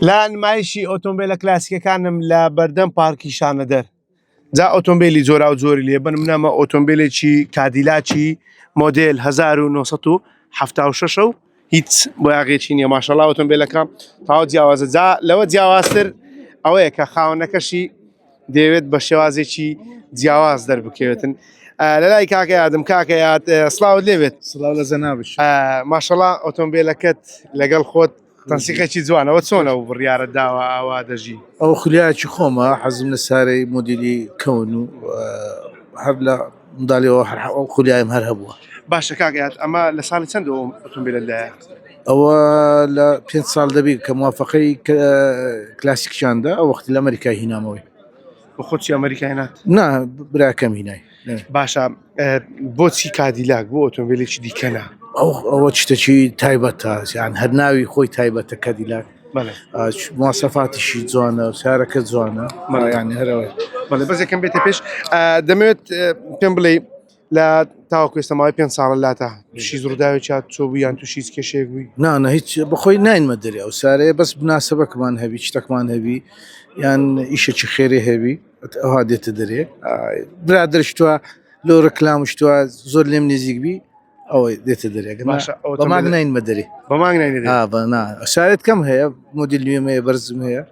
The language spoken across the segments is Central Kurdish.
لا نمایشی ئۆتۆمبیلە کلاسیکەکانم لە بەردەم پارکی شانەدەر جا ئۆتۆمبیلی جۆرا و جۆری لێ بن منەمە ئۆتۆمبیلێکی کادیلاکی مۆدێل 1976 و هیچ بۆیاغێکی نییە ماشەڵڵا ئۆتۆمبیلەکە تاوا جیاوازە جا لەوە جیاوازتر ئەوەیە کە خاوەنەکەشی دەیەوێت بە شێوازێکی جیاواز دەربکەوێتن لە لای کاکە یادم کاکە یاد سڵاوت لێبێت سڵاو لە زەنابش ماشەڵڵا ئۆتۆمبیلەکەت لەگەڵ خۆت تەنسیقێکی جوانەوە چۆنە و بڕیارە داوە ئاوا دەژی ئەو خولیایکی خۆمە حەزم لە سارەی مدیری کەون و هەر لە منداڵیەوە ئەو خولیایم هەر هەبووە. باشە کاکەیات ئەمە لە ساڵی چەند ئۆتۆمبیلە لایە؟ ئەوە لە 5 ساڵ دەبی کە موافقەی کلاسیکشاندا ئەو وەختی لە ئەمریکای هینامەوەی. بە خۆچی ئەمریکای هێنات؟ نا براکەم هینای. باشە بۆچی کادیلاک بۆ ئۆتۆمبیلێکی دیکەنا؟ ئەوە شتێکی تایبەتە یان هەر ناوی خۆی تایبەتە کادیلاک. مواصفاتیشی جوانە و سارەکە جوانە ینی هەرەوەی. بەڵێ بەزێکم بێتە پێش دەمەوێت پێم بڵێ لە تاوەکو ئێستاماوەی 5 ساڵە لاتە تووشی زڕداوی چات چۆ بوو یان تووشی کێشەیەک بووی؟ نانە هیچ بەخۆی ناینمە دەرێ ئەو سارەیە بەس بناسەبەکمان هەبی شتێکمان هەبی یان ئیشێکی خێرێ هەبی ئەوها دێتە دەرێ برادرشتووە لۆ ڕکلامشتووە زۆر لێم نزیک بی ئەوەی دێتە دەرێ بەماگ ناینمە دەرێ بەماگ ناینێ سارێت کەم هەیە مۆدیل نوێم هەیە بەرزم هەیە.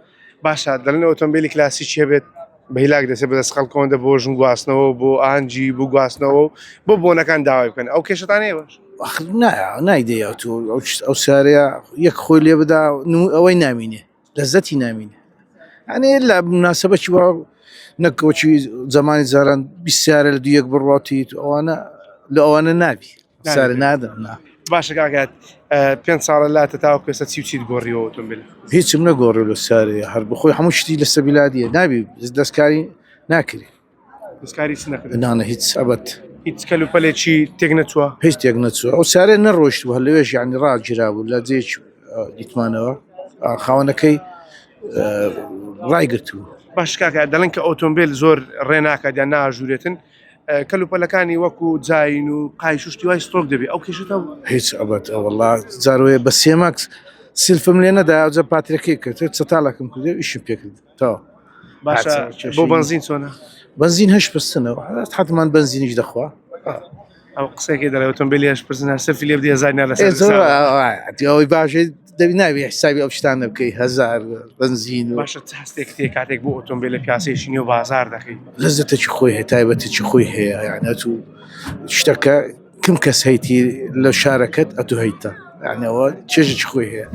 باشە دەڵێن ئۆتۆمبیلی کلاسیکی هەبێت بە هیلاک دەسێت بەدەست خەڵکەوەندە بۆ ژن گواستنەوە بۆ ئانجی بوو گواستنەوە و بۆ بۆنەکان داوای بکەن ئەو کێشتانەیە باش نایدەیە تو ئەو سارەیە یەک خۆی لێ بدا ئەوەی نامینێ لەزەتی نامینێ ئەنێ لە مناسبەتی وا نەکەوەی زمانی زاران بیسیارە لە دویەک بڕاتی ئەوانە لە ئەوانە نابی سارە نادەم نا. باشە کاکات 5 ساڵە لاتە تاوەکو ئێستا چیت گۆڕیەوە ئۆتۆمبیل؟ هیچم نەگۆڕی لە سارەیە هەر بخۆی هەموو شتی لە سەبیلادیە نابی دەستکاری ناکری دەستکاری چ نەکرد نانە هیچ ئەبەت هیچ کەلوپەلێکی تێک نەچووە هیچ تێک نەچووە ئەو سارێ نەڕۆشت و هەلوێژ یانی ڕاگیرا بوو لە جێک دیتمانەوە خاوەنەکەی ڕایگرتووە. باش کاکە دەڵێن کە ئۆتۆمبیل زۆر ڕێناکات یان ناژوورێتن کەلوپەلەکانی وەکو جاین و قایشوشتی وای ستۆک دەبێت ئەو کێشتە هیچ ئەبەت وەڵا جاروێ بە سێماکس سلفم لێ نەدا ئەوجە پاترەکەی کرد چەتاڵەکەم کردێ ئیشم پێکرد تاوە. باشە بۆ بنزین چۆنە؟ بنزین 8% حتمان بنزینیش دەخوا ئەو قسێکی دەڵێ ئۆتۆمبیلی 8% سەرفی لێ بدە 1000 ئەوەی باشێت دەبی ناوی حسابی ئەو شتانە بکەی 1000 بنزین و باشە هەستێک تێ کاتێک بۆ ئۆتۆمبیلە پیاسەیەکی نێو بازار دەکەی لەزەتێکی خۆی هەیە تایبەتێکی خۆی هەیە یانەت و شتەکە کم کەس هەیتی لە شارەکەت ئەتو هەیتە یانەوە چێژێکی خۆی هەیە.